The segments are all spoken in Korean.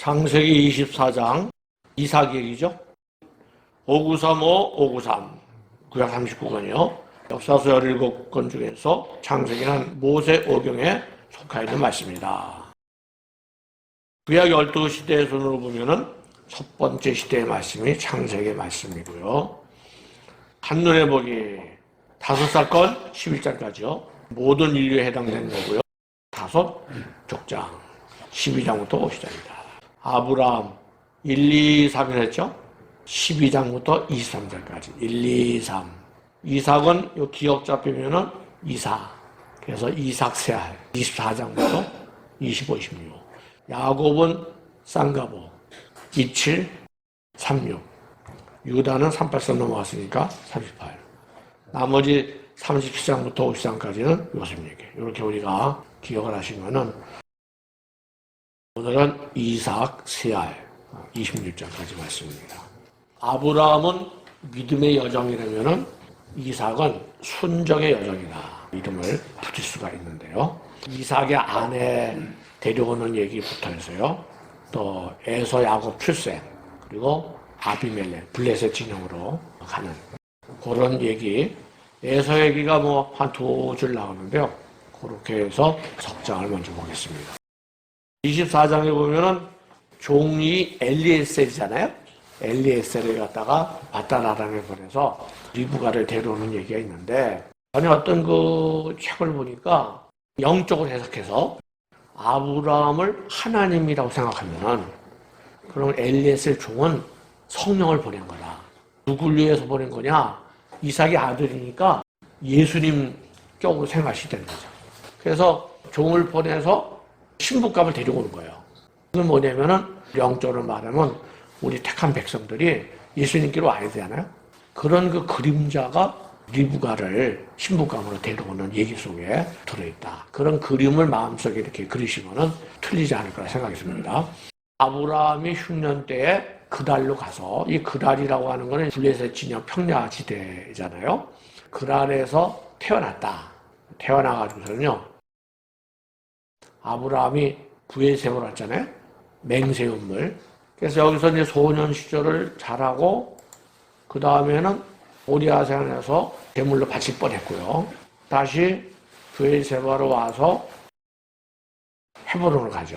창세기 24장 이삭 얘기죠. 5935, 593, 구약 39권이요. 역사서 17권 중에서 창세기는 모세오경에 속하 있는 말씀입니다. 구약 12시대의 순으로 보면은 첫 번째 시대의 말씀이 창세기 말씀이고요. 한눈에 보기 5사건 11장까지요. 모든 인류에 해당되는 거고요. 5 족장 12장부터 5장입니다. 아브라함 1, 2, 3을 했죠. 12장부터 23장까지 1, 2, 3. 이삭은 요 기억 잡히면은 이삭. 그래서 이삭 세알 24장부터 25, 26. 야곱은 쌍가보 27, 36. 유다는 38선 넘어갔으니까 38. 나머지 37장부터 50장까지는 요셉 얘기. 이렇게 우리가 기억을 하시면은 오늘은 이삭 세알 26장까지 말씀입니다. 아브라함은 믿음의 여정이라면은 이삭은 순정의 여정이다. 이름을 붙일 수가 있는데요. 이삭의 아내 데려오는 얘기부터 해서요. 또 에서 야곱 출생, 그리고 아비멜렉, 블레셋 진영으로 가는 그런 얘기. 에서 얘기가 뭐 한 2줄 나오는데요. 그렇게 해서 석장을 먼저 보겠습니다. 24장에 보면은 종이 엘리에셀이잖아요. 엘리에셀을 갖다가 바다나랑에 보내서 리브가를 데려오는 얘기가 있는데, 전에 어떤 그 책을 보니까 영적으로 해석해서 아브라함을 하나님이라고 생각하면은 그럼 엘리에셀 종은 성령을 보낸 거다. 누굴 위해서 보낸 거냐? 이삭의 아들이니까 예수님 쪽으로 생각하시게 되는 거죠. 그래서 종을 보내서 신부감을 데리고 오는 거예요. 그건 뭐냐면은 영적으로 말하면 우리 택한 백성들이 예수님께로 와야 되잖아요. 그런 그 그림자가 리브가를 신부감으로 데려오는 얘기 속에 들어있다. 그런 그림을 마음속에 이렇게 그리시면은 틀리지 않을 거라 생각이 듭니다. 아브라함이 흉년 때에 그랄로 가서, 이 그랄이라고 하는 거는 블레셋 진영 평야지대잖아요. 그랄에서 태어났다. 태어나가지고서는요, 아브라함이 부엘세바로 왔잖아요. 맹세음물. 그래서 여기서 이제 소년 시절을 잘하고, 그 다음에는 오리아산에서 제물로 바칠 뻔했고요. 다시 부엘세바로 와서 헤브론으로 가죠.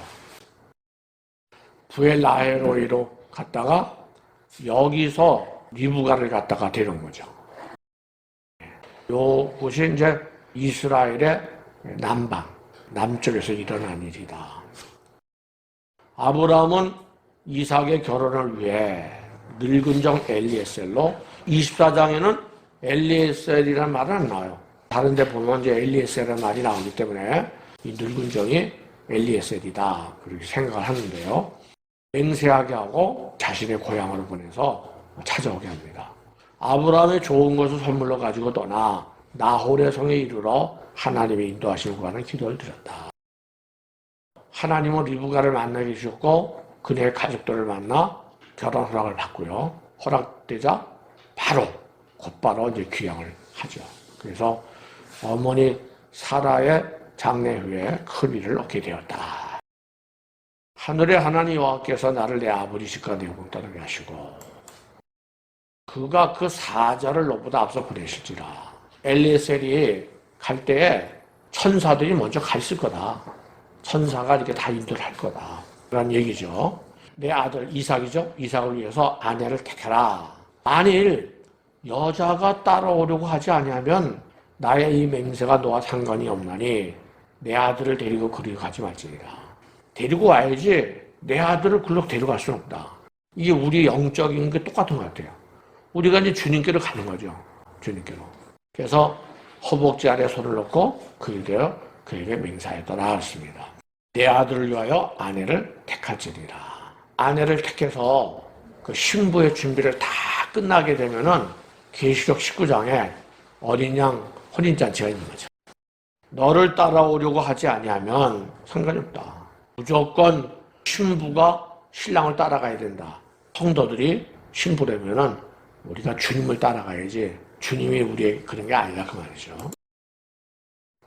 부엘라헤로이로 갔다가 여기서 리브가를 갖다가 데려온 거죠. 요곳이 이제 이스라엘의 남방, 남쪽에서 일어난 일이다. 아브라함은 이삭의 결혼을 위해 늙은 종 엘리에셀로, 24장에는 엘리에셀이라는 말은 안 나와요. 다른 데 보면 이제 엘리에셀이라는 말이 나오기 때문에 이 늙은 종이 엘리에셀이다. 그렇게 생각을 하는데요. 맹세하게 하고 자신의 고향으로 보내서 찾아오게 합니다. 아브라함의 좋은 것을 선물로 가지고 떠나 나홀의 성에 이르러 하나님의 인도하심을 구하는 기도를 드렸다. 하나님은 리브가를 만나게 주셨고 그녀의 가족들을 만나 결혼 허락을 받고요. 허락되자 곧바로 이제 귀향을 하죠. 그래서 어머니 사라의 장래 후에 큰 일을 얻게 되었다. 하늘의 하나님 여호와께서 나를 내 아버지 집과 내 영광 떠나게 하시고 그가 그 사자를 너보다 앞서 보내실지라. 엘리에셀이 갈 때에 천사들이 먼저 가 있을 거다. 천사가 이렇게 다 인도를 할 거다. 그런 얘기죠. 내 아들 이삭이죠. 이삭을 위해서 아내를 택해라. 만일 여자가 따라오려고 하지 아니하면 나의 이 맹세가 너와 상관이 없나니 내 아들을 데리고 그리 가지 말지니라. 데리고 와야지 내 아들을 굴러 데려갈 수는 없다. 이게 우리 영적인 게 똑같은 것 같아요. 우리가 이제 주님께로 가는 거죠. 주님께로. 그래서 허벅지 아래 손을 넣고 그에게 맹세하였더라 했습니다. 내 아들을 위하여 아내를 택할지니라. 아내를 택해서 그 신부의 준비를 다 끝나게 되면은 계시록 19장에 어린 양 혼인잔치가 있는 거죠. 너를 따라오려고 하지 아니하면 상관이 없다. 무조건 신부가 신랑을 따라가야 된다. 성도들이 신부라면은 우리가 주님을 따라가야지 주님이 우리에게 그런 게 아니라 그 말이죠.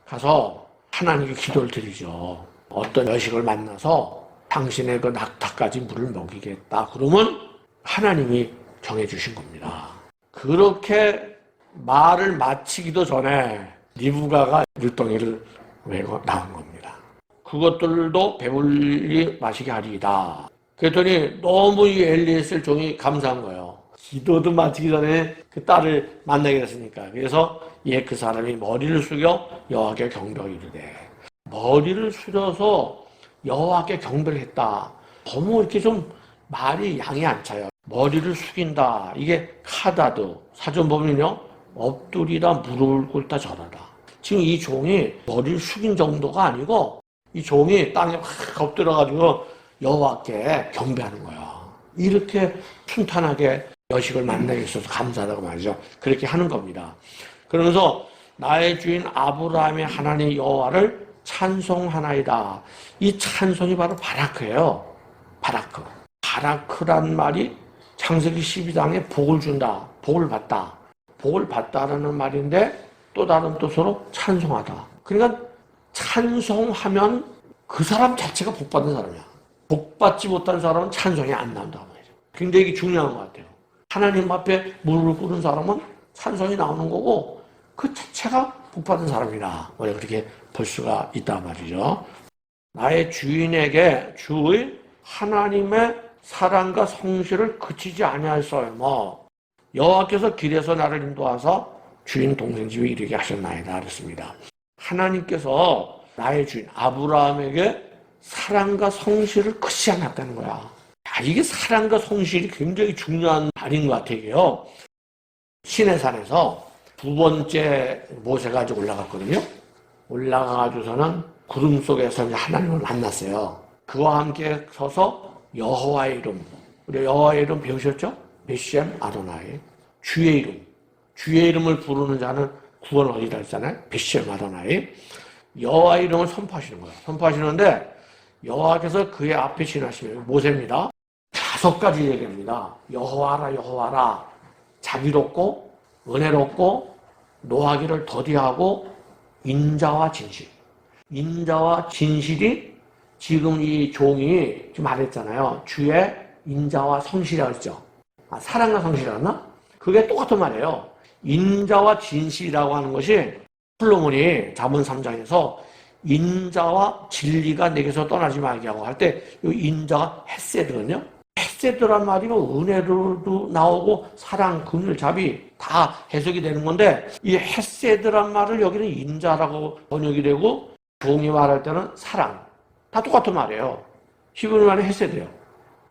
가서 하나님께 기도를 드리죠. 어떤 여식을 만나서 당신의 그 낙타까지 물을 먹이겠다. 그러면 하나님이 정해주신 겁니다. 그렇게 말을 마치기도 전에 리브가가 물동이를 메고 나온 겁니다. 그것들도 배불리 마시게 하리이다. 그랬더니 너무 이 엘리에셀 종이 감사한 거예요. 기도도 마치기 전에 그 딸을 만나게 됐으니까. 그래서 그 사람이 머리를 숙여 여호와께 경배하여 이르되, 머리를 숙여서 여호와께 경배를 했다. 너무 이렇게 좀 말이 양이 안 차요. 머리를 숙인다. 이게 카다드. 사전 보면요. 엎드리다, 무릎을 꿇다, 절하다. 지금 이 종이 머리를 숙인 정도가 아니고 이 종이 땅에 확 엎드려가지고 여호와께 경배하는 거야. 이렇게 순탄하게 여식을 만나게 있어서 감사하다고 말이죠. 그렇게 하는 겁니다. 그러면서 나의 주인 아브라함의 하나님 여호와를 찬송하나이다. 이 찬송이 바로 바라크예요. 바라크. 바라크란 말이 창세기 12장에 복을 준다. 복을 받다. 복을 받다라는 말인데 또 다른 뜻으로 찬송하다. 그러니까 찬송하면 그 사람 자체가 복받은 사람이야. 복받지 못한 사람은 찬송이 안 나온다고 말이죠. 굉장히 이게 중요한 것 같아요. 하나님 앞에 무릎을 꿇은 사람은 찬송이 나오는 거고 그 자체가 복받은 사람이다. 그렇게 볼 수가 있단 말이죠. 나의 주인에게 주의 하나님의 사랑과 성실을 그치지 아니하였사오며 여호와께서 길에서 나를 인도하사 주인 동생 집에 이르게 하셨나이다 그랬습니다. 하나님께서 나의 주인 아브라함에게 사랑과 성실을 그치지 않았다는 거야. 이게 사랑과 성실이 굉장히 중요한 말인 것 같아요. 시내산에서 두 번째 모세가 아직 올라갔거든요. 올라가가지고서는 구름 속에서 이제 하나님을 만났어요. 그와 함께 서서 여호와의 이름, 우리 여호와의 이름 배우셨죠? 베셈 아도나이, 주의 이름, 주의 이름을 부르는 자는 구원 얻으리라 했잖아요. 베셈 아도나이, 여호와의 이름을 선포하시는 거예요. 선포하시는데 여호와께서 그의 앞에 지나시면 모세입니다. 5가지 얘기합니다. 여호와라 여호와라, 자비롭고 은혜롭고 노하기를 더디하고 인자와 진실. 인자와 진실이 지금 이 종이 지금 말했잖아요. 주의 인자와 성실이라고 했죠. 사랑과 성실이었나? 그게 똑같은 말이에요. 인자와 진실이라고 하는 것이 솔로몬이 잠언 3장에서 인자와 진리가 내게서 떠나지 말게 하고 할 때 이 인자가 헤세드거든요. 헤세드란 말이 뭐 은혜로도 나오고 사랑, 긍휼, 자비 다 해석이 되는 건데 이 헤세드란 말을 여기는 인자라고 번역이 되고 종이 말할 때는 사랑. 다 똑같은 말이에요. 히브리 말은 헤세드예요.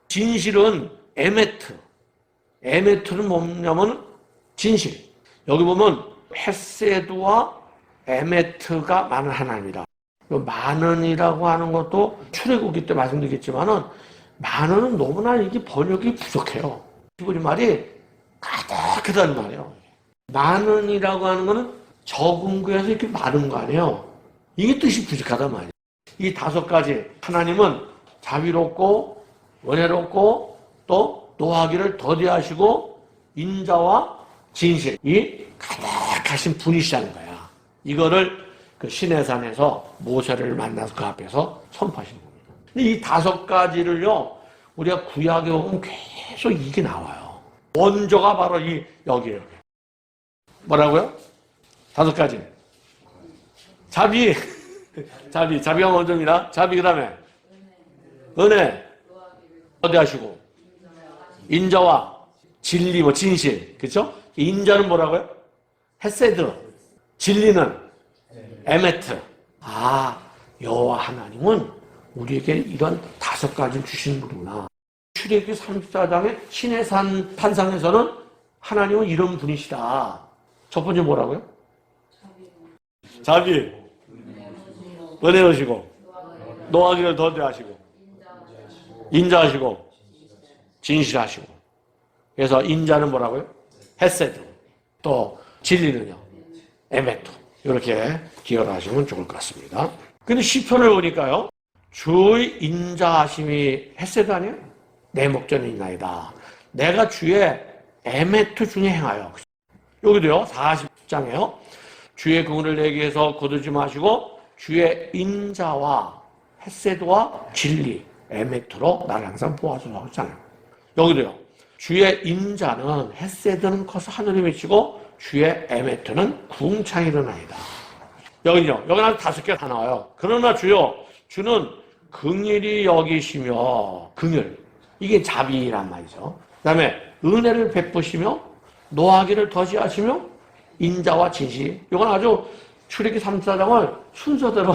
진실은 에메트. 에메트는 뭐냐면 진실. 여기 보면 헤세드와 에메트가 많은 하나입니다. 많은이라고 하는 것도 출애굽기 때 말씀드리겠지만은 많은은 너무나 이게 번역이 부족해요. 히브리 말이 가득하다는 말이에요. 많은이라고 하는 거는 적은 거에서 이렇게 많은 거 아니에요. 이게 뜻이 부족하단 말이에요. 이 5가지 하나님은 자비롭고 은혜롭고 또 노하기를 더디하시고 인자와 진실 이 가득하신 분이시라는 거야. 이거를 그 시내산에서 모세를 만나서 그 앞에서 선포하신 겁니다. 근데 이 5가지를요 우리가 구약에 보면 계속 이게 나와요. 원조가 바로 여기에요. 뭐라고요? 5가지. 자비가 먼저입니다. 자비 그다음에 은혜 더디하시고 인자와 진리 진실 그렇죠? 인자는 뭐라고요? 헤세드. 진리는 에메트. 여호와 하나님은 우리에게 이런 5가지를 주신 분이구나. 출애굽기 34장의 시내산 탄상에서는 하나님은 이런 분이시다. 첫 번째 뭐라고요? 자비. 은혜로시고 노하기를 더디하시고 인자하시고 진실하시고. 그래서 인자는 뭐라고요? 헤세드. 또 진리는요? 에메토. 이렇게 기억을 하시면 좋을 것 같습니다. 근데 시편을 보니까요. 주의 인자하심이 헤세드 아니에요? 내 목전에 있나이다. 내가 주의 에메토 중에 행하여. 여기도요. 40장에요. 주의 긍휼을 내게 해서 거두지 마시고 주의 인자와 헤세드와 진리 에메트로 나를 항상 보아주라고 했잖아요. 여기도요. 주의 인자는 헷세드는 커서 하늘에 미치고 주의 에메트는 궁창이르나이다. 여기요. 여기 한 5개 다 나와요. 그러나 주요. 주는 긍휼히 여기시며 긍휼. 이게 자비란 말이죠. 그 다음에 은혜를 베푸시며 노하기를 더시하시며 인자와 진실. 이건 아주 출애기 3사장을 순서대로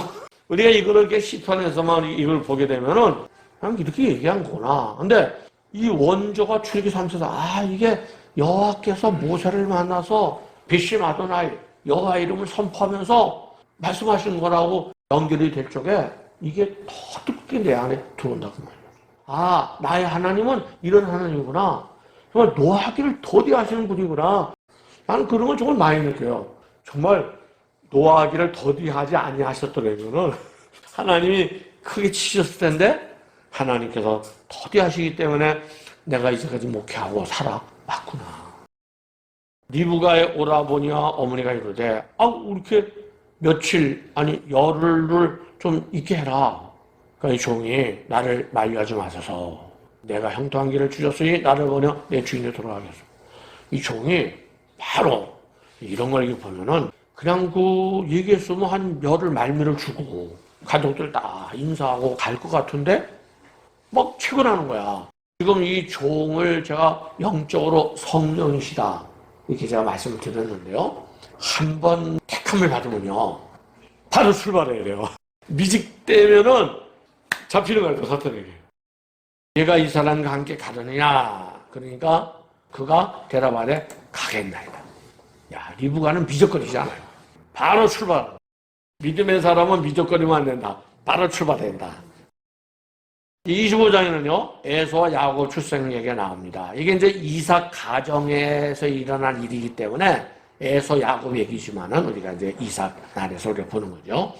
우리가 이거를 이렇게 시편에서만 이걸 보게 되면은 그냥 이렇게 얘기한 거구나. 근데 이 원조가 출애기 3사장, 이게 여호와께서 모세를 만나서 비심 아도나이 여호와 이름을 선포하면서 말씀하시는 거라고 연결이 될 적에 이게 더 뜨겁게 내 안에 들어온다고 말이에요. 나의 하나님은 이런 하나님이구나. 정말 노하기를 더디하시는 분이구나. 나는 그런 걸 정말 많이 느껴요. 정말 노하기를 더디하지 아니하셨더라면은 하나님이 크게 치셨을 텐데 하나님께서 더디하시기 때문에 내가 이제까지 목회하고 살아왔구나. 리브가의 오라버니와 어머니가 이러되 이렇게 며칠 열흘을 좀 있게 해라. 그러니까 이 종이 나를 만류하지 마소서. 내가 형통한 길을 주셨으니 나를 버려 내 주인에 돌아가겠소. 이 종이 바로 이런 걸 보면은 그냥 얘기했으면 한 열흘 말미를 주고 가족들 다 인사하고 갈 것 같은데 막 퇴근하는 거야. 지금 이 종을 제가 영적으로 성령이시다 이렇게 제가 말씀을 드렸는데요. 한번 택함을 받으면요 바로 출발해야 돼요. 미직되면은 잡히는 거예요, 사탄에게. 얘가 이 사람과 함께 가느냐? 그러니까 그가 대답하되 가겠나이다. 리브가는 미적거리잖아요. 바로 출발. 믿음의 사람은 미적거리면 안 된다. 바로 출발된다. 25장에는요, 에서와 야곱 출생 얘기가 나옵니다. 이게 이제 이삭 가정에서 일어난 일이기 때문에 에서 야곱 얘기지만은 우리가 이제 이삭 날에서 우리가 보는 거죠.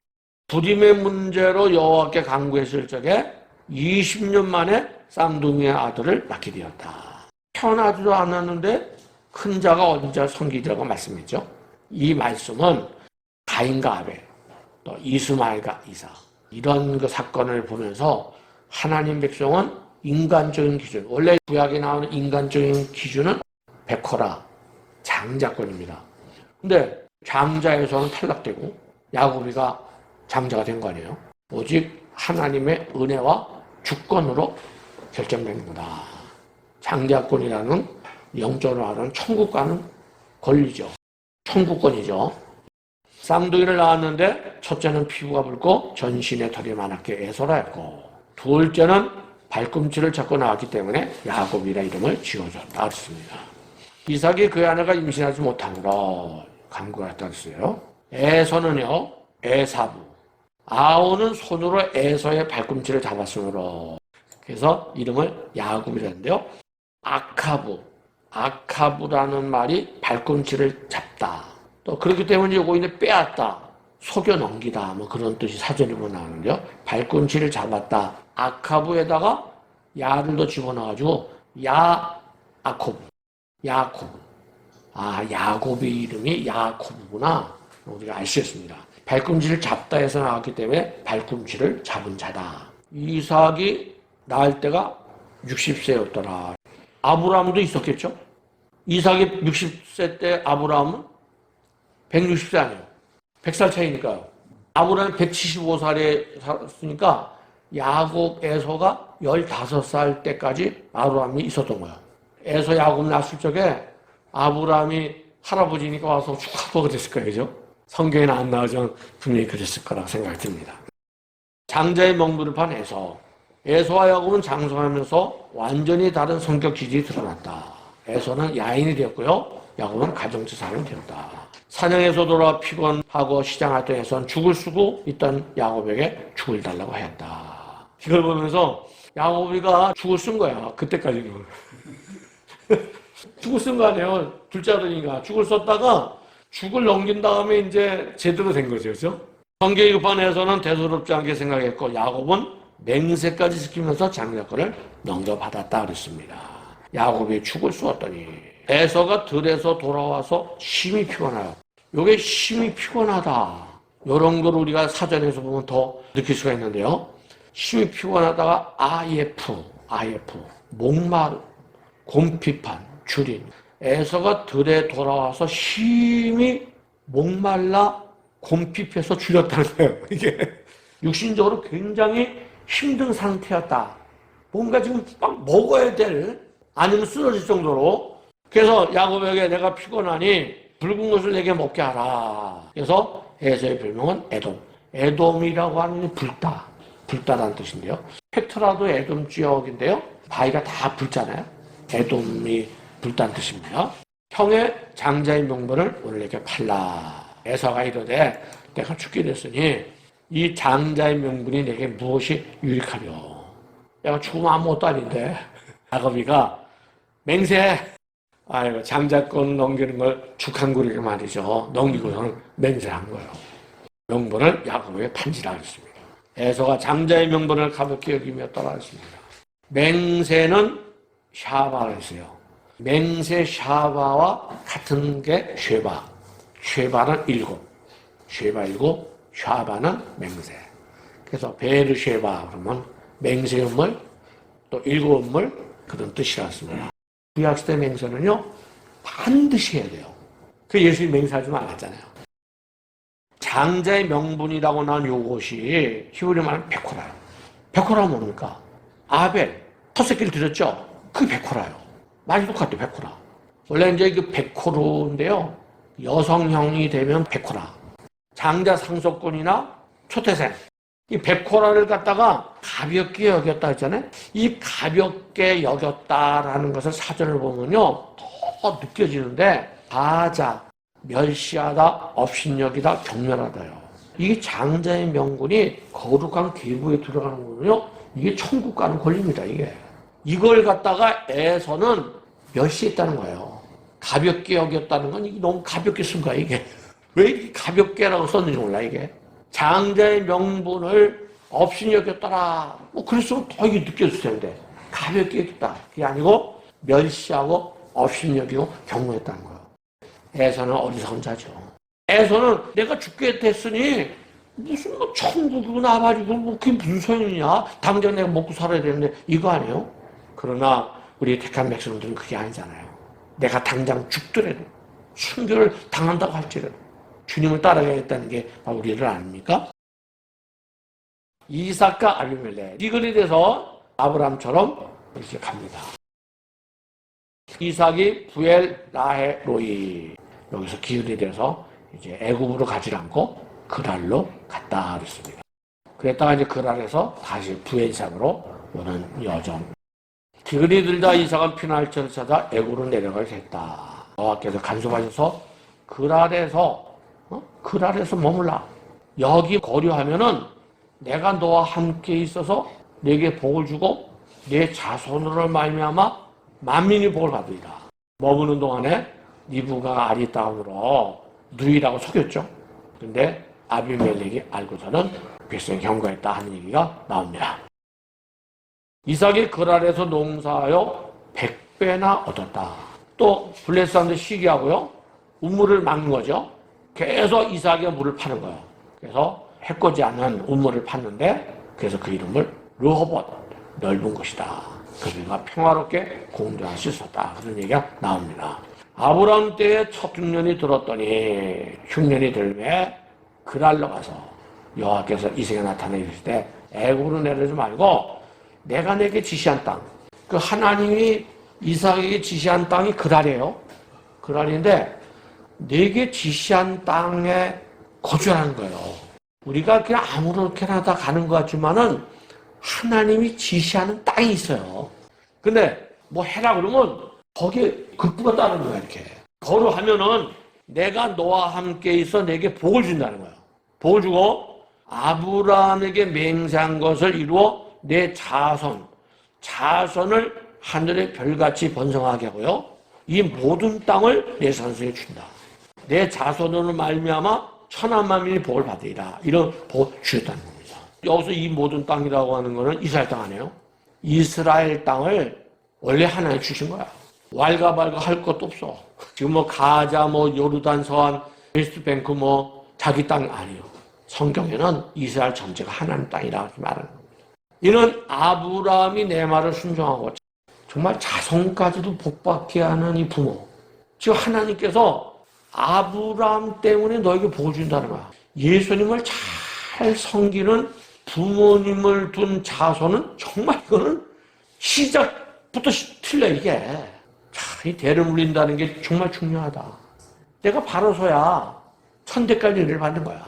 부림의 문제로 여호와께 간구했을 적에 20년 만에 쌍둥이의 아들을 낳게 되었다. 태어나지도 않았는데 큰 자가 어린 자 섬기리라고 말씀했죠. 이 말씀은 가인과 아벨, 또 이스마엘과 이삭 이런 사건을 보면서 하나님 백성은 인간적인 기준, 원래 구약에 나오는 인간적인 기준은 베코라, 장자권입니다. 근데 장자에서는 탈락되고 야곱이가 장자가 된 거 아니에요? 오직 하나님의 은혜와 주권으로 결정되는 거다. 장자권이라는 영적으로 말하는 천국과는 권리죠. 천국권이죠. 쌍둥이를 낳았는데 첫째는 피부가 붉고 전신에 털이 많았기에 에서라 했고 둘째는 발꿈치를 잡고 나왔기 때문에 야곱이라 이름을 지어줬다 했습니다. 이삭이 그의 아내가 임신하지 못함으로 간구가 했다 했어요. 에서는요 에사부, 아오는 손으로 에서의 발꿈치를 잡았으므로 그래서 이름을 야곱이라는데요. 아카부라는 말이 발꿈치를 잡다. 또 그렇기 때문에 요거는 빼앗다, 속여 넘기다 뭐 그런 뜻이 사전에 보면 나오는데요. 발꿈치를 잡았다. 아카부에다가 야를 더 집어넣어가지고 야코브. 야곱의 이름이 야코브구나. 우리가 알 수 있습니다. 발꿈치를 잡다 해서 나왔기 때문에 발꿈치를 잡은 자다. 이삭이 낳을 때가 60세였더라. 아브라함도 있었겠죠? 이삭이 60세 때 아브라함은 160세 아니에요. 100살 차이니까요. 아브라함이 175살에 살았으니까 야곱 에서가 15살 때까지 아브라함이 있었던 거예요. 에서 야곱 낳았을 적에 아브라함이 할아버지니까 와서 축하하고 그랬을 거예요. 그죠? 성경에는 안 나오지만 분명히 그랬을 거라고 생각이 듭니다. 장자의 명분을 판 에서와 야곱은 장성하면서 완전히 다른 성격 기질이 드러났다. 에서는 야인이 되었고요. 야곱은 가정주 사람이 되었다. 사냥에서 돌아와 피곤하고 시장할 때 에서는 죽을 쓰고 있던 야곱에게 죽을 달라고 하였다. 이걸 보면서 야곱이가 죽을 쓴 거야. 그때까지는. 죽을 쓴 거 아니에요. 둘째 아들이니까. 죽을 썼다가 죽을 넘긴 다음에 이제 제대로 된 거죠. 그렇죠? 성경이 급한 에서는 대수롭지 않게 생각했고 야곱은 맹세까지 지키면서 장자권을 넘겨받았다 그랬습니다. 야곱이 죽을 쏘았더니 에서가 들에서 돌아와서 심히 피곤해요. 이게 심히 피곤하다. 이런 걸 우리가 사전에서 보면 더 느낄 수가 있는데요. 심히 피곤하다가 IF, 목마름, 곰핍한, 주린. 에서가 들에 돌아와서 심히 목말라 곰핍해서 줄였다는 거예요. 이게 육신적으로 굉장히 힘든 상태였다. 뭔가 지금 막 먹어야 될, 아니면 쓰러질 정도로. 그래서 야곱에게 내가 피곤하니 붉은 것을 내게 먹게 하라. 그래서 에서의 별명은 에돔. 에돔이라고 하는 게 불다라는 뜻인데요. 페트라도 에돔 지역인데요. 바위가 다 붉잖아요. 에돔이 불다는 뜻입니다. 형의 장자의 명분을 오늘 내게 팔라. 에서가 이르되 내가 죽게 됐으니 이 장자의 명분이 내게 무엇이 유익하려. 내가 죽으면 아무것도 아닌데. 야곱이가 맹세. 아이고, 장자권 넘기는 걸 죽한구리게 말이죠. 넘기고서는 맹세한 거예요. 명분을 야곱에게 판지라 했습니다. 에서가 장자의 명분을 가볍게 여기며 떠나했습니다. 맹세는 샤바가 있어요. 맹세 샤바와 같은 게 쉐바. 쉐바는 일곱. 쉐바 일곱, 샤바는 맹세. 그래서 베르쉐바 그러면 맹세 음물, 또 일곱 음물 그런 뜻이었습니다. 구약시대 맹세는요 반드시 해야 돼요. 그 예수님 맹세하지 말았잖아요. 장자의 명분이라고 나온 요것이 히브리 말은 베코라요. 베코라가 뭡니까? 아벨, 첫 새끼를 드렸죠? 그게 베코라요. 말이 똑같아요, 베코라. 원래 이제 그 베코르인데요. 여성형이 되면 베코라. 장자 상속권이나 초태생. 이 베코라를 갖다가 가볍게 여겼다 했잖아요. 이 가볍게 여겼다라는 것을 사전을 보면요. 더 느껴지는데, 가자, 멸시하다, 업신여기다, 경멸하다요. 이게 장자의 명분이 거룩한 계보에 들어가는 거는요. 이게 천국 가는 권리입니다, 이게. 이걸 갖다가 에서는 멸시했다는 거예요. 가볍게 여겼다는 건 이게 너무 가볍게 쓴 거야, 이게. 왜 이렇게 가볍게라고 썼는지 몰라, 이게. 장자의 명분을 업신이 여겼더라. 뭐 그랬으면 더 이게 느껴졌을 텐데. 가볍게 여겼다. 그게 아니고 멸시하고 업신이 여기고 경고했다는 거예요. 에서는 어리석은 자죠. 에서는 내가 죽게 됐으니 무슨 뭐 천국이고 나발이고 뭐 그게 무슨 소용이냐. 당장 내가 먹고 살아야 되는데 이거 아니에요? 그러나 우리 택한 백성들은 그게 아니잖아요. 내가 당장 죽더라도 순교를 당한다고 할지라도 주님을 따라가겠다는 게 바로 우리를 아닙니까? 이삭과 아비멜렉 이글에 대해서 아브라함처럼 이렇게 갑니다. 이삭이 부엘 라헤 로이 여기서 기울이 돼서 이제 애굽으로 가지 않고 그랄로 갔다 그랬습니다. 그랬다가 이제 그랄에서 다시 부엘산으로 오는 여정. 기근이 들다 이삭은 피날처를 찾아 애굽으로 내려가게 됐다. 여호와께서 간섭하셔서 그랄에서 머물라. 여기 거류하면은 내가 너와 함께 있어서 내게 복을 주고 내 자손으로 말미암아 만민이 복을 받으리라. 머무는 동안에 니부가 아리따움으로 누이라고 속였죠. 근데 아비멜렉이 알고서는 백성이 경고했다 하는 얘기가 나옵니다. 이삭이 그랄에서 농사하여 100배나 얻었다. 또 블레셋 사람들 시기하고요. 우물을 막는 거죠. 계속 이삭의 물을 파는 거예요. 그래서 해코지 않은 우물을 팠는데 그래서 그 이름을 르호봇, 넓은 곳이다. 그러니까 평화롭게 공존할 수 있었다. 그런 얘기가 나옵니다. 아브라함 때에 첫 흉년이 들었더니 흉년이 들매 그랄로 가서 여호와께서 이색에 나타나 이르실 때 애굽으로 내려지 말고 내가 내게 지시한 땅, 그 하나님이 이삭에게 지시한 땅이 그랄이에요. 그랄인데 내게 지시한 땅에 거주하는 거예요. 우리가 그냥 아무렇게나 다 가는 것 같지만은 하나님이 지시하는 땅이 있어요. 근데 뭐 해라 그러면 거기에 급부가 따르는 거야, 이렇게. 거루하면은 내가 너와 함께 있어 내게 복을 준다는 거예요. 복을 주고 아브라함에게 맹세한 것을 이루어 내 자손을 하늘의 별같이 번성하게 하고요. 이 모든 땅을 내 선수에 준다. 내 자손으로 말미암아 천한 만민이 복을 받으리라. 이런 복을 주셨다는 겁니다. 여기서 이 모든 땅이라고 하는 거는 이스라엘 땅 아니에요? 이스라엘 땅을 원래 하나님 주신 거야. 왈가왈가 할 것도 없어. 지금 뭐 가자, 뭐 요르단 서안, 웨스트뱅크 뭐 자기 땅 아니에요. 성경에는 이스라엘 전체가 하나님 땅이라고 말하는 겁니다. 이는 아브라함이 내 말을 순종하고 정말 자손까지도 복받게 하는 이 부모. 지금 하나님께서 아브라함 때문에 너에게 복을 준다는 거야. 예수님을 잘 섬기는 부모님을 둔 자손은 정말 이거는 시작부터 틀려 이게. 자, 이 대를 물린다는 게 정말 중요하다. 내가 바로서야 천대까지 은혜를 받는 거야.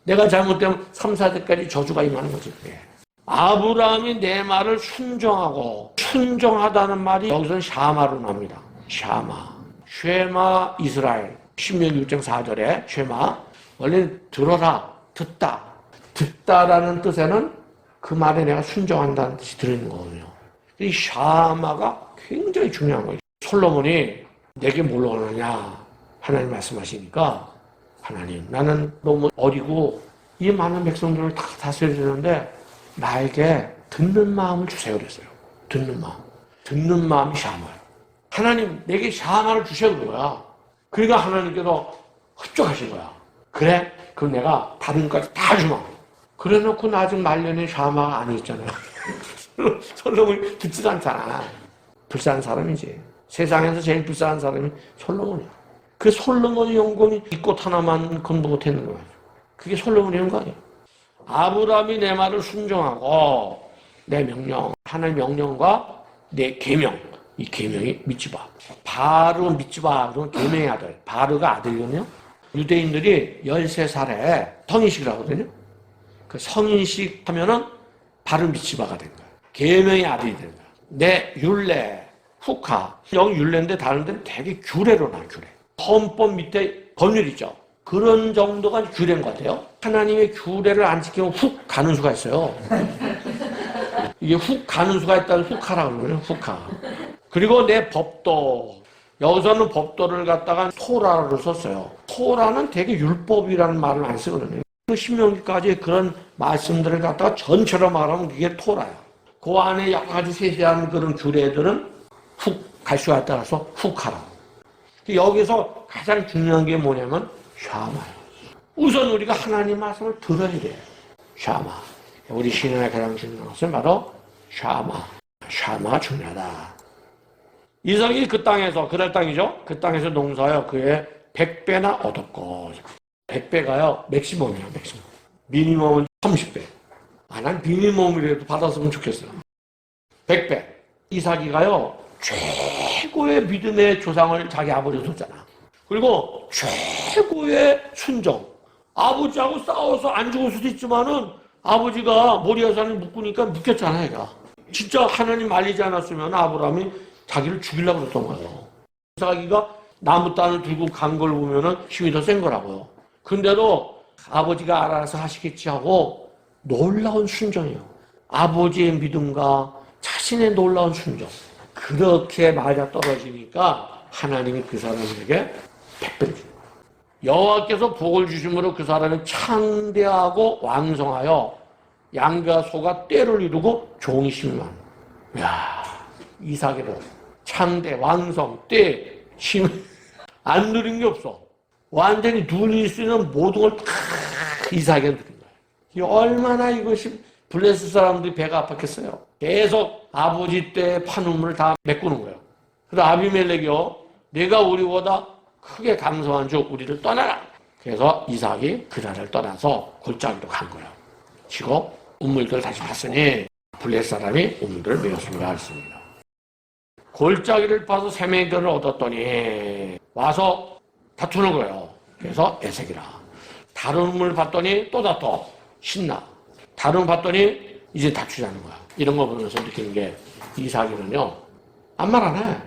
내가 잘못되면 3, 4대까지 저주가 임하는 거지. 그게. 아브라함이 내 말을 순종하고 순종하다는 말이 여기서는 샤마로 나옵니다. 샤마. 쉐마 이스라엘. 신명기 6장 4절에 쉐마. 원래는 들어라. 듣다. 듣다라는 뜻에는 그 말에 내가 순종한다는 뜻이 들어있는 거거든요. 이 샤마가 굉장히 중요한 거예요. 솔로몬이 내게 뭘 원하냐 하나님 말씀하시니까 하나님 나는 너무 어리고 이 많은 백성들을 다 다스려야 되는데 나에게 듣는 마음을 주세요 그랬어요. 듣는 마음. 듣는 마음이 샤마예요. 하나님 내게 샤마를 주셔야 그런 거야. 그러니까 하나님께서 흡족하신 거야. 그래? 그럼 내가 다른 것까지 다 주마. 그래 놓고 나 아직 말년에 샤마가 아니었잖아요. 솔로몬이 듣지도 않잖아. 불쌍한 사람이지. 세상에서 제일 불쌍한 사람이 솔로몬이야. 그 솔로몬의 영광이 이 꽃 하나만 건도 못했는 거야. 그게 솔로몬의 영광이야. 아브라함이 내 말을 순종하고 내 명령, 하나님의 명령과 내 계명, 이 계명이 미츠바. 바르 미츠바, 그러면 계명의 아들. 바르가 아들이거든요. 유대인들이 13살에 성인식을 하거든요. 그 성인식 하면은 바르 미츠바가 된 거야. 계명의 아들이 된 거야. 내 율례, 후카. 여기 율례인데 다른 데는 되게 규례로 나, 규례. 헌법 밑에 법률 있죠. 그런 정도가 규례인 것 같아요. 하나님의 규례를 안 지키면 훅 가는 수가 있어요. 이게 훅 가는 수가 있다는 후카라고 그러거든요. 후카. 그리고 내 법도. 여기서는 법도를 갖다가 토라를 썼어요. 토라는 되게 율법이라는 말을 안 쓰거든요. 신명기까지 그런 말씀들을 갖다가 전체로 말하면 그게 토라야. 그 안에 여러 가지 세세한 그런 규례들은 훅 갈 수가 따라서 훅하라. 여기서 가장 중요한 게 뭐냐면 샤마예요. 우선 우리가 하나님 말씀을 들어야 돼요. 샤마. 우리 신앙의 가장 중요한 것은 바로 샤마. 샤마가 중요하다. 이삭이 그 땅에서, 그날 땅이죠. 그 땅에서 농사하여 그의 100배나 얻었고 100배가요 맥시멈이에요. 맥시멈. 미니멈은 30배. 난 미니멈이라도 받았으면 좋겠어요. 100배. 이삭이가요 최고의 믿음의 조상을 자기 아버지로 뒀잖아. 그리고 최고의 순종. 아버지하고 싸워서 안 죽을 수도 있지만은 아버지가 모리아산을 묶으니까 묶였잖아, 얘가. 진짜 하나님 말리지 않았으면 아브라함이 자기를 죽이려고 그랬던 거예요. 이삭이가 나무 단을 들고 간 걸 보면은 힘이 더 센 거라고요. 근데도 아버지가 알아서 하시겠지 하고 놀라운 순종이에요. 아버지의 믿음과 자신의 놀라운 순종. 그렇게 맞아 떨어지니까 하나님이 그 사람에게 100배를 줍니다. 여호와께서 복을 주심으로 그 사람이 창대하고 왕성하여 양과 소가 떼를 이루고 종이 10만. 이야, 이삭이로 창대, 왕성, 떼, 힘 안 누린 게 없어. 완전히 누릴 수 있는 모든 걸 다 이삭에게 누린 거야. 얼마나 이것이 블레스 사람들이 배가 아팠겠어요. 계속 아버지 때의 판우물을 다 메꾸는 거예요. 그래서 아비멜렉이요, 내가 우리보다 크게 강성한 주 우리를 떠나라. 그래서 이삭이 그 나라를 떠나서 골짜기로 간 거예요. 치고 우물들을 다시 봤으니 블레스 사람이 우물들을 메웠습니다. 했습니다. 골짜기를 파서 세메들을 얻었더니 와서 다투는 거예요. 그래서 에색이라. 다른 우물 봤더니 또 다퉈. 신나. 다른 우물 봤더니 이제 다투자는 거야. 이런 거 보면서 느끼는 게 이삭이는요, 아무 말 안 해.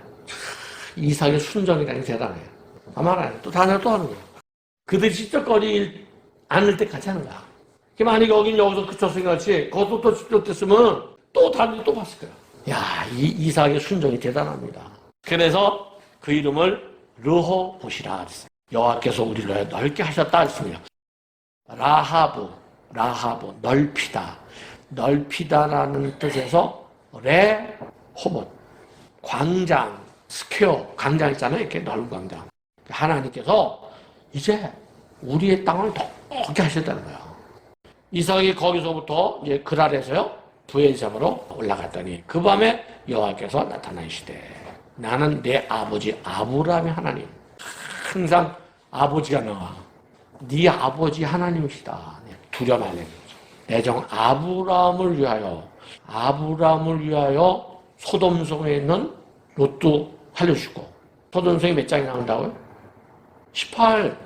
이삭의 순정이라는 게 대단해. 아무 말 안 해. 또 다른 또 하는 거야. 그들이 찝쩍거리지 않을 때까지 하는 거야. 만약에 여기서 그쳤으니까 같이 거기서 또 찝쩍댔으면 또 다른 데 또 봤을 거야. 야, 이 이삭의 순정이 대단합니다. 그래서 그 이름을 르호봇이라 했어요. 여호와께서 우리를 넓게 하셨다 했습니다. 라하브, 넓히다. 넓히다라는 뜻에서 레호봇, 광장, 스퀘어, 광장 있잖아요. 이렇게 넓은 광장. 하나님께서 이제 우리의 땅을 넓게 하셨다는 거예요. 이삭이 거기서부터 이제 그랄에서요, 부엘세바로 올라갔더니 그 밤에 여호와께서 나타나시되 나는 내 아버지 아브라함의 하나님. 항상 아버지가 나와. 네 아버지 하나님이시다. 두려 말래. 내 종 아브라함을 위하여 소돔성에 있는 롯도 살려주고. 소돔성이 몇 장이 나온다고요? 18.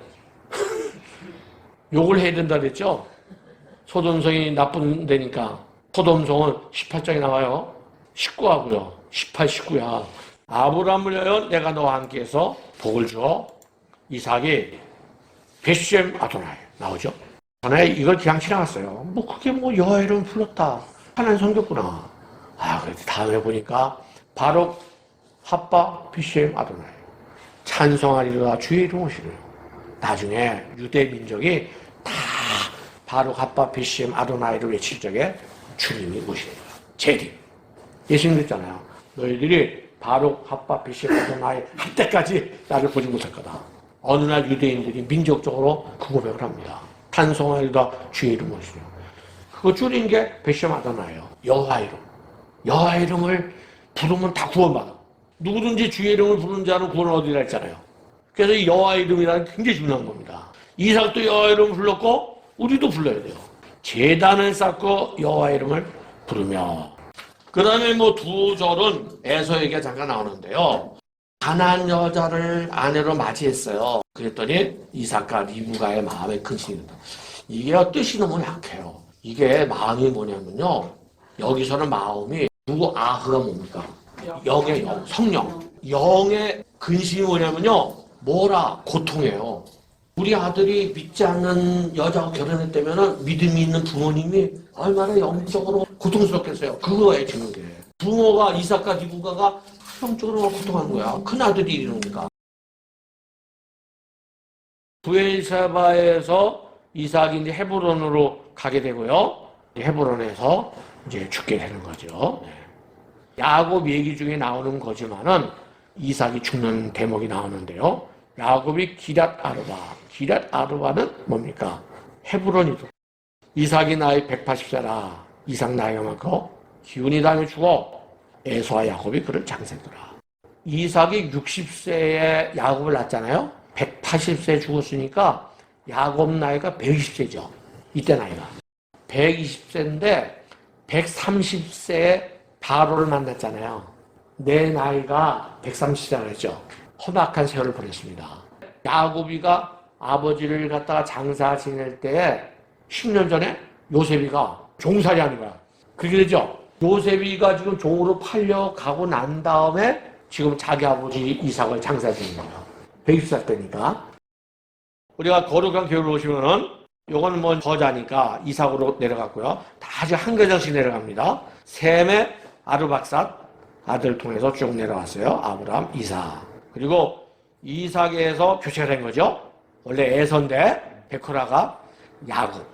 욕을 해야 된다 그랬죠? 소돔성이 나쁜 데니까 소돔성은 18장이 나와요. 19하고요. 18, 19야. 아브라함을 위하여 내가 너와 함께해서 복을 주어 이삭이 베셈 아도나이 나오죠. 전에 이걸 그냥 지나갔어요. 뭐 그게 뭐 여호와 이름 불렀다. 하나님 섬겼구나. 그래도 다음에 보니까 바로 핫바 베셈 아도나이 찬송하리라 주의 이름 오시네요. 나중에 유대 민족이 다 바로 핫바 베셈 아도나이를 외칠 적에 주님이 오시네요. 제리. 예수님 그랬잖아요. 너희들이 바로 핫바 베셈 아도나이 할 때까지 나를 보지 못할 거다. 어느 날 유대인들이 민족적으로 그 고백을 합니다. 찬송하리라 주의 이름 오시네요. 그거 줄인 게 베셈 아도나이예요. 여호와 이름. 여호와 이름을 부르면 다 구원받아. 누구든지 주의 이름을 부르는 자는 구원을 얻으리라 했잖아요. 그래서 이 여호와 이름이라는 게 굉장히 중요한 겁니다. 이삭도 여호와 이름을 불렀고 우리도 불러야 돼요. 제단을 쌓고 여호와 이름을 부르며. 그 다음에 뭐 두 절은 에서에게 잠깐 나오는데요. 가나안 여자를 아내로 맞이했어요. 그랬더니 이삭과 리브가의 마음에 근심이 된다. 이게 뜻이 너무 약해요. 이게 마음이 뭐냐면요. 여기서는 마음이 누구 아흐가 뭡니까? 영의 영, 성령. 영의 근심이 뭐냐면요. 뭐라? 고통이에요. 우리 아들이 믿지 않는 여자와 결혼했다면 믿음이 있는 부모님이 얼마나 영적으로 고통스럽겠어요. 그거에 주는 게. 부모가 이삭과 리브가가 영적으로 고통한 거야. 큰 아들이 이러니까. 부엘세바에서 이삭이 이제 헤브론으로 가게 되고요. 헤브론에서 이제 죽게 되는 거죠. 야곱 얘기 중에 나오는 거지만은 이삭이 죽는 대목이 나오는데요. 야곱이 기럇 아르바는 뭡니까? 헤브론이죠. 이삭이 나이 180세라. 이삭 나이가 많고 기운이 다며 죽어 에서와 야곱이 그를 장세더라. 이삭이 60세에 야곱을 낳았잖아요. 180세에 죽었으니까 야곱 나이가 120세죠. 이때 나이가. 120세인데 130세에 바로를 만났잖아요. 내 나이가 130세라고 했죠. 험악한 세월을 보냈습니다. 야곱이가 아버지를 갖다가 장사 지낼 때에 10년 전에 요셉이가 종살이 하는 거야. 그게 되죠. 요셉이가 지금 종으로 팔려가고 난 다음에 지금 자기 아버지 이삭을 장사 지는 거예요. 120살 때니까. 우리가 거룩한 교회를 오시면은 요거는 뭐 저자니까 이삭으로 내려갔고요. 다시 한 계정씩 내려갑니다. 셈의 아르박삿 아들 통해서 쭉 내려왔어요. 아브라함, 이삭. 그리고 이삭에서 교체가 된 거죠. 원래 에서인데 베코라가 야곱.